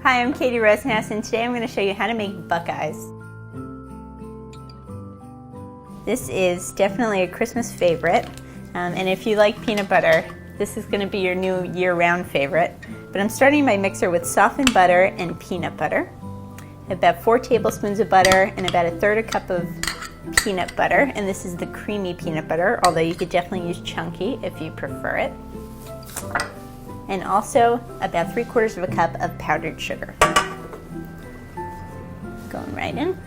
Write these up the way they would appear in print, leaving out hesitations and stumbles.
Hi, I'm Katie Rosenhaus, and today I'm going to show you how to make Buckeyes. This is definitely a Christmas favorite, and if you like peanut butter, this is going to be your new year-round favorite. But I'm starting my mixer with softened butter and peanut butter. I have about 4 tablespoons of butter and about 1/3 cup of peanut butter, and this is the creamy peanut butter, although you could definitely use chunky if you prefer it. And also about 3/4 cup of powdered sugar. Going right in.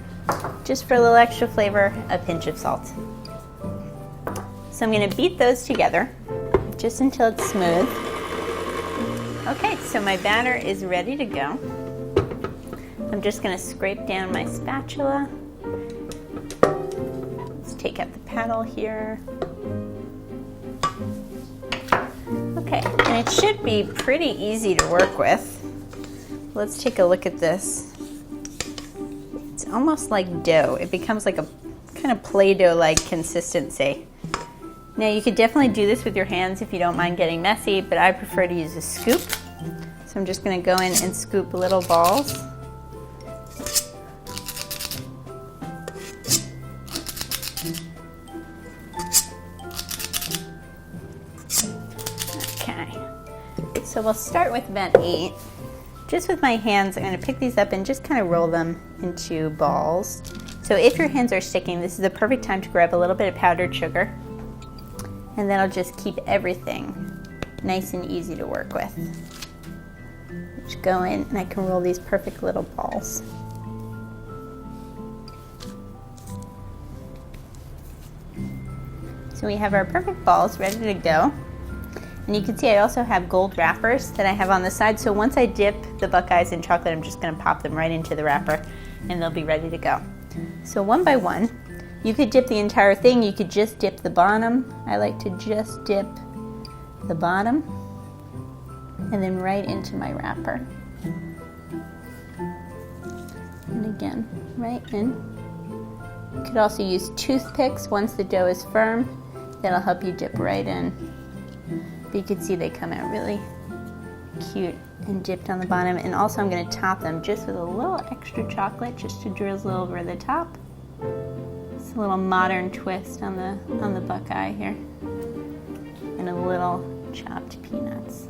Just for a little extra flavor, a pinch of salt. So I'm going to beat those together just until it's smooth. Okay, so my batter is ready to go. I'm just going to scrape down my spatula. Let's take out the paddle here. Okay, and it should be pretty easy to work with. Let's take a look at this. It's almost like dough. It becomes like a kind of Play-Doh-like consistency. Now you could definitely do this with your hands if you don't mind getting messy, but I prefer to use a scoop. So I'm just going to go in and scoop little balls. So we'll start with about 8. Just with my hands, I'm going to pick these up and just kind of roll them into balls. So if your hands are sticking, this is the perfect time to grab a little bit of powdered sugar. And that'll just keep everything nice and easy to work with. Just go in and I can roll these perfect little balls. So we have our perfect balls ready to go. And you can see I also have gold wrappers that I have on the side, so once I dip the Buckeyes in chocolate, I'm just going to pop them right into the wrapper and they'll be ready to go. So one by one, you could dip the entire thing, you could just dip the bottom. I like to just dip the bottom and then right into my wrapper. And again, right in. You could also use toothpicks once the dough is firm. That'll help you dip right in. You can see they come out really cute and dipped on the bottom. And also I'm going to top them just with a little extra chocolate just to drizzle over the top. It's a little modern twist on the Buckeye here. And a little chopped peanuts.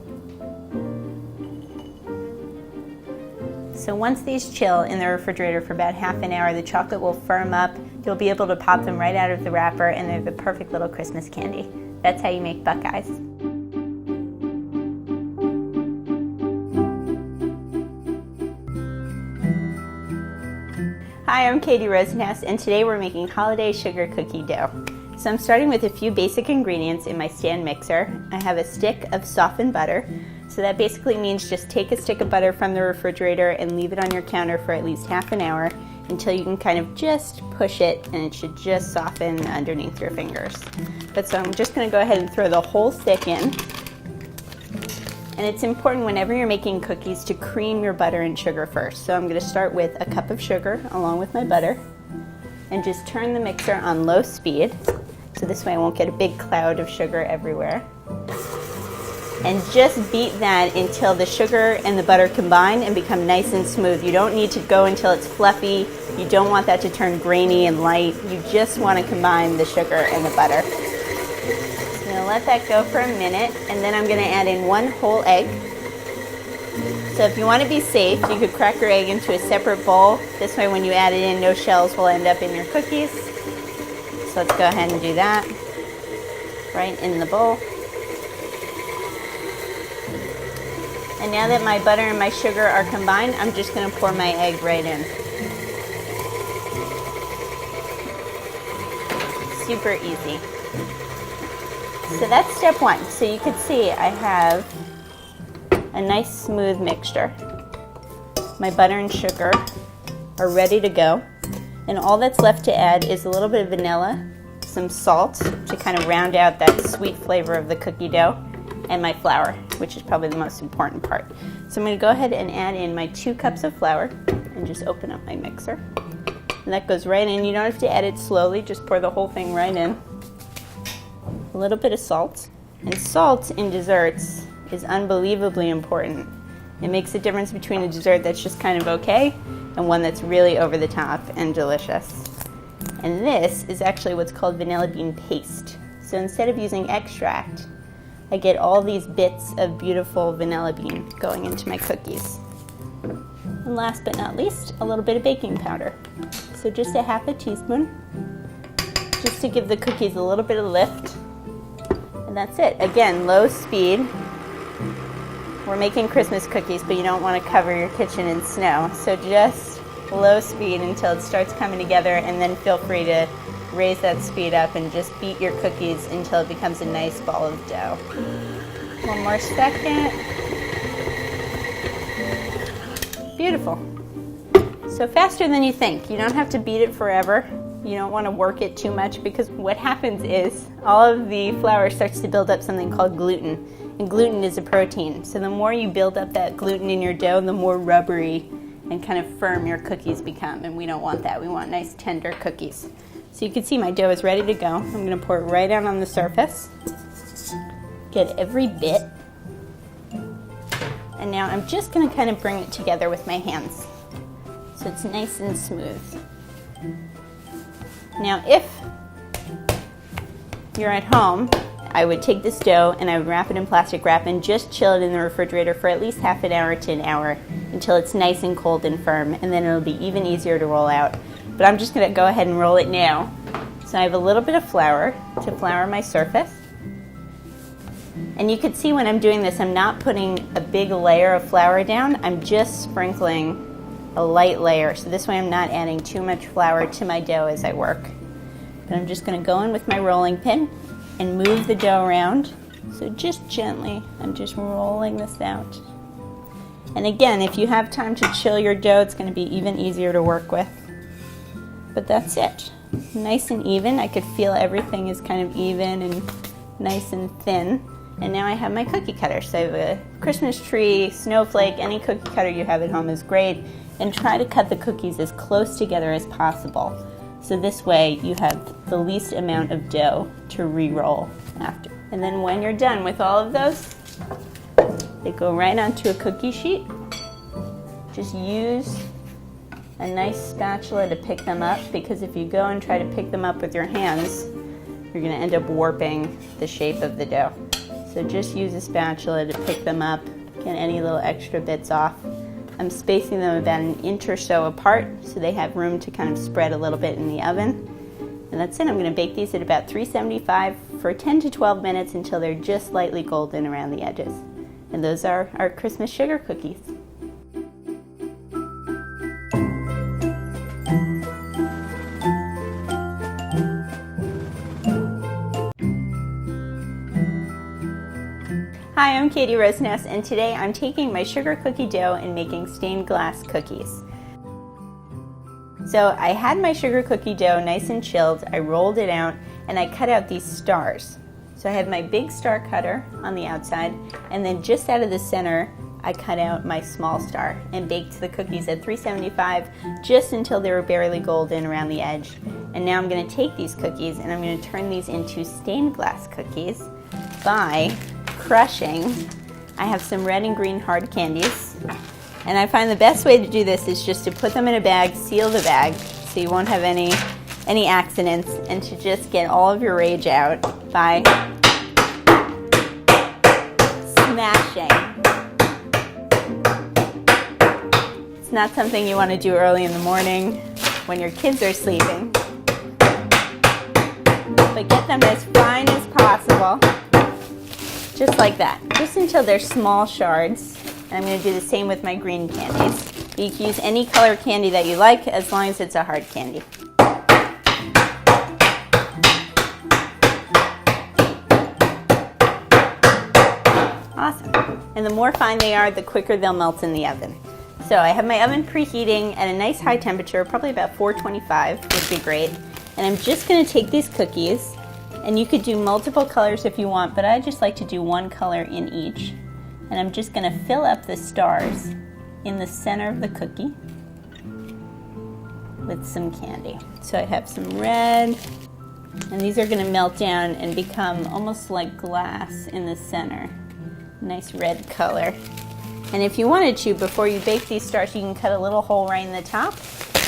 So once these chill in the refrigerator for about half an hour, the chocolate will firm up. You'll be able to pop them right out of the wrapper and they're the perfect little Christmas candy. That's how you make Buckeyes. Hi, I'm Katie Rosenhaus, and today we're making holiday sugar cookie dough. So I'm starting with a few basic ingredients in my stand mixer. I have a stick of softened butter. So that basically means just take a stick of butter from the refrigerator and leave it on your counter for at least half an hour until you can kind of just push it and it should just soften underneath your fingers. But so I'm just going to go ahead and throw the whole stick in. And it's important whenever you're making cookies to cream your butter and sugar first. So I'm going to start with a cup of sugar along with my butter and just turn the mixer on low speed. So this way I won't get a big cloud of sugar everywhere. And just beat that until the sugar and the butter combine and become nice and smooth. You don't need to go until it's fluffy. You don't want that to turn grainy and light. You just want to combine the sugar and the butter. I'm going to let that go for a minute, and then I'm going to add in 1 whole egg. So if you want to be safe, you could crack your egg into a separate bowl. This way when you add it in, no shells will end up in your cookies. So let's go ahead and do that. Right in the bowl. And now that my butter and my sugar are combined, I'm just going to pour my egg right in. Super easy. So that's step 1. So you can see I have a nice smooth mixture. My butter and sugar are ready to go. And all that's left to add is a little bit of vanilla, some salt to kind of round out that sweet flavor of the cookie dough, and my flour, which is probably the most important part. So I'm going to go ahead and add in my 2 cups of flour and just open up my mixer. And that goes right in. You don't have to add it slowly, just pour the whole thing right in. A little bit of salt. And salt in desserts is unbelievably important. It makes a difference between a dessert that's just kind of okay and one that's really over the top and delicious. And this is actually what's called vanilla bean paste. So instead of using extract, I get all these bits of beautiful vanilla bean going into my cookies. And last but not least, a little bit of baking powder. So just a half a teaspoon, just to give the cookies a little bit of lift. And that's it. Again, low speed. We're making Christmas cookies, but you don't want to cover your kitchen in snow. So just low speed until it starts coming together, and then feel free to raise that speed up and just beat your cookies until it becomes a nice ball of dough. One more second. Beautiful. So faster than you think. You don't have to beat it forever. You don't want to work it too much, because what happens is all of the flour starts to build up something called gluten. And gluten is a protein. So the more you build up that gluten in your dough, the more rubbery and kind of firm your cookies become. And we don't want that. We want nice tender cookies. So you can see my dough is ready to go. I'm going to pour it right out on the surface. Get every bit. And now I'm just going to kind of bring it together with my hands, so it's nice and smooth. Now if you're at home, I would take this dough and I would wrap it in plastic wrap and just chill it in the refrigerator for at least half an hour to an hour until it's nice and cold and firm, and then it'll be even easier to roll out. But I'm just going to go ahead and roll it now. So I have a little bit of flour to flour my surface. And you can see when I'm doing this, I'm not putting a big layer of flour down. I'm just sprinkling a light layer. So this way I'm not adding too much flour to my dough as I work. But I'm just going to go in with my rolling pin and move the dough around. So just gently, I'm just rolling this out. And again, if you have time to chill your dough, it's going to be even easier to work with. But that's it. Nice and even. I could feel everything is kind of even and nice and thin. And now I have my cookie cutter. So I have a Christmas tree, snowflake, any cookie cutter you have at home is great. And try to cut the cookies as close together as possible. So this way you have the least amount of dough to re-roll after. And then when you're done with all of those, they go right onto a cookie sheet. Just use a nice spatula to pick them up, because if you go and try to pick them up with your hands, you're going to end up warping the shape of the dough. So just use a spatula to pick them up, get any little extra bits off. I'm spacing them about an inch or so apart so they have room to kind of spread a little bit in the oven. And that's it. I'm going to bake these at about 375 for 10 to 12 minutes until they're just slightly golden around the edges. And those are our Christmas sugar cookies. Hi, I'm Katie Roseness, and today I'm taking my sugar cookie dough and making stained glass cookies. So I had my sugar cookie dough nice and chilled, I rolled it out, and I cut out these stars. So I have my big star cutter on the outside, and then just out of the center, I cut out my small star and baked the cookies at 375 just until they were barely golden around the edge. And now I'm going to take these cookies and I'm going to turn these into stained glass cookies by crushing. I have some red and green hard candies, and I find the best way to do this is just to put them in a bag, seal the bag so you won't have any accidents, and to just get all of your rage out by smashing. It's not something you want to do early in the morning when your kids are sleeping, but get them as fine as possible. Just like that, just until they're small shards. And I'm going to do the same with my green candies. You can use any color candy that you like, as long as it's a hard candy. Awesome. And the more fine they are, the quicker they'll melt in the oven. So I have my oven preheating at a nice high temperature, probably about 425 would be great. And I'm just going to take these cookies. And you could do multiple colors if you want, but I just like to do one color in each. And I'm just going to fill up the stars in the center of the cookie with some candy. So I have some red, and these are going to melt down and become almost like glass in the center. Nice red color. And if you wanted to, before you bake these stars, you can cut a little hole right in the top.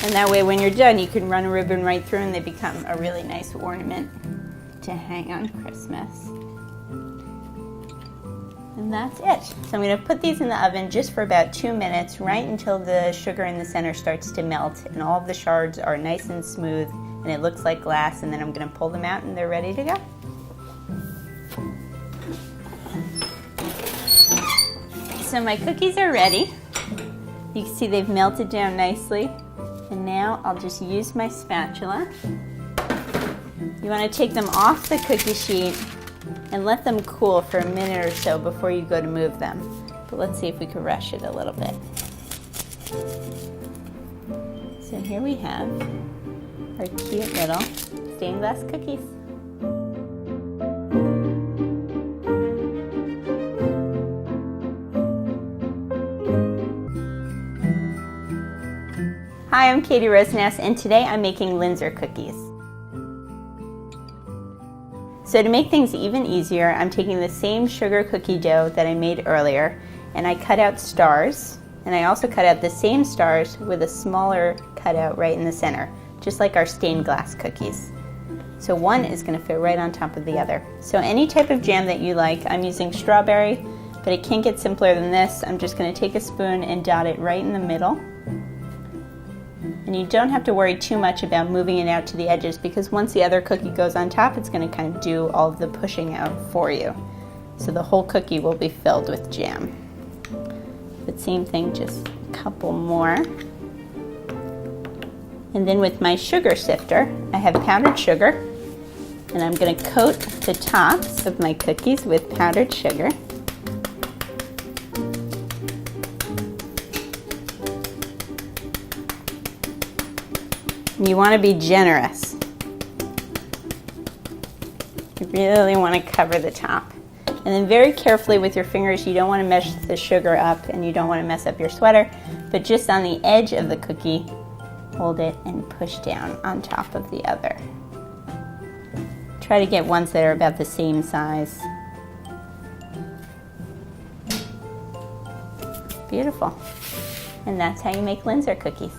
And that way when you're done, you can run a ribbon right through and they become a really nice ornament to hang on Christmas. And that's it. So I'm going to put these in the oven just for about 2 minutes, right until the sugar in the center starts to melt and all of the shards are nice and smooth and it looks like glass, and then I'm going to pull them out and they're ready to go. So my cookies are ready. You can see they've melted down nicely. And now I'll just use my spatula. You want to take them off the cookie sheet and let them cool for a minute or so before you go to move them. But let's see if we can rush it a little bit. So here we have our cute little stained glass cookies. Hi, I'm Katie Rosenhaus, and today I'm making Linzer Cookies. So to make things even easier, I'm taking the same sugar cookie dough that I made earlier, and I cut out stars, and I also cut out the same stars with a smaller cutout right in the center, just like our stained glass cookies. So one is going to fit right on top of the other. So any type of jam that you like, I'm using strawberry, but it can't get simpler than this. I'm just going to take a spoon and dot it right in the middle. And you don't have to worry too much about moving it out to the edges, because once the other cookie goes on top, it's going to kind of do all of the pushing out for you. So the whole cookie will be filled with jam. But same thing, just a couple more. And then with my sugar sifter, I have powdered sugar, and I'm going to coat the tops of my cookies with powdered sugar. You want to be generous. You really want to cover the top. And then very carefully with your fingers, you don't want to mess the sugar up and you don't want to mess up your sweater, but just on the edge of the cookie, hold it and push down on top of the other. Try to get ones that are about the same size. Beautiful. And that's how you make Linzer cookies.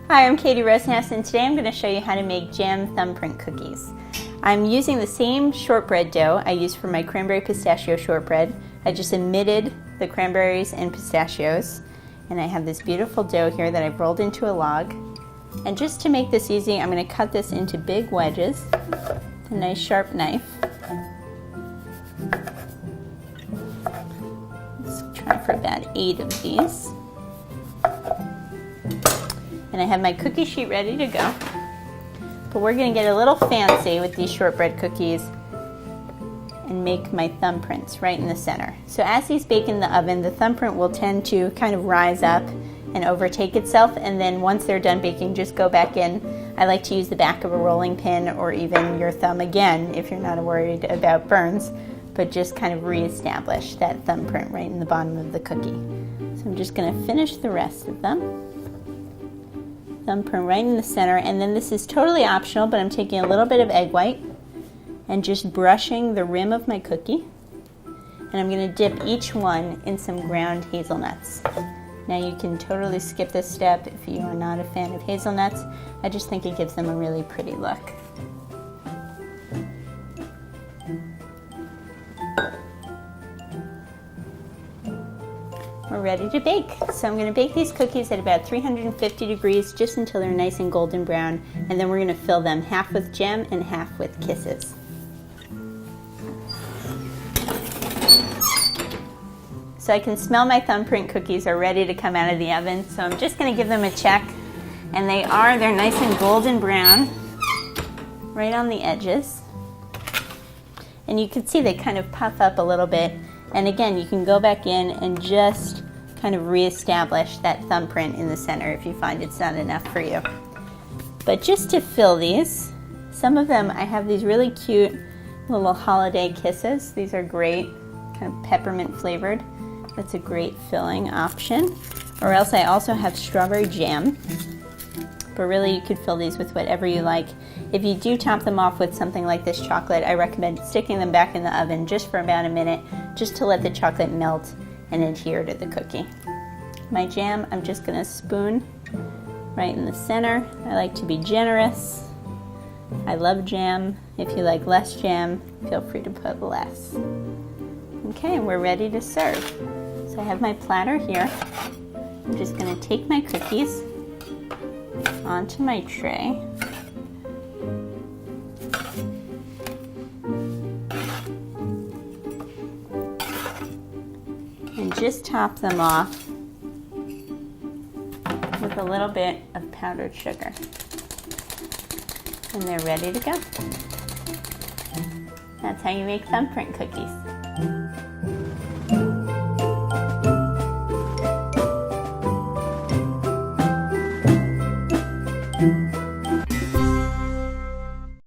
Hi, I'm Katie Rosenhaus, and today I'm going to show you how to make jam thumbprint cookies. I'm using the same shortbread dough I used for my cranberry pistachio shortbread. I just omitted the cranberries and pistachios, and I have this beautiful dough here that I've rolled into a log. And just to make this easy, I'm going to cut this into big wedges with a nice sharp knife. Let's try for about 8 of these. And I have my cookie sheet ready to go. But we're going to get a little fancy with these shortbread cookies and make my thumbprints right in the center. So as these bake in the oven, the thumbprint will tend to kind of rise up and overtake itself, and then once they're done baking, just go back in. I like to use the back of a rolling pin or even your thumb again if you're not worried about burns, but just kind of reestablish that thumbprint right in the bottom of the cookie. So I'm just going to finish the rest of them. Thumbprint right in the center, and then this is totally optional, but I'm taking a little bit of egg white and just brushing the rim of my cookie, and I'm going to dip each one in some ground hazelnuts. Now you can totally skip this step if you are not a fan of hazelnuts. I just think it gives them a really pretty look. We're ready to bake. So I'm going to bake these cookies at about 350 degrees just until they're nice and golden brown, and then we're going to fill them half with jam and half with kisses. So I can smell my thumbprint cookies are ready to come out of the oven, so I'm just going to give them a check, and they're nice and golden brown right on the edges. And you can see they kind of puff up a little bit. And again, you can go back in and just kind of reestablish that thumbprint in the center if you find it's not enough for you. But just to fill these, some of them, I have these really cute little holiday kisses. These are great, kind of peppermint flavored. That's a great filling option. Or else I also have strawberry jam, but really you could fill these with whatever you like. If you do top them off with something like this chocolate, I recommend sticking them back in the oven just for about a minute, just to let the chocolate melt and adhere to the cookie. My jam, I'm just gonna spoon right in the center. I like to be generous. I love jam. If you like less jam, feel free to put less. Okay, we're ready to serve. So I have my platter here. I'm just gonna take my cookies onto my tray. And just top them off with a little bit of powdered sugar. And they're ready to go. That's how you make thumbprint cookies.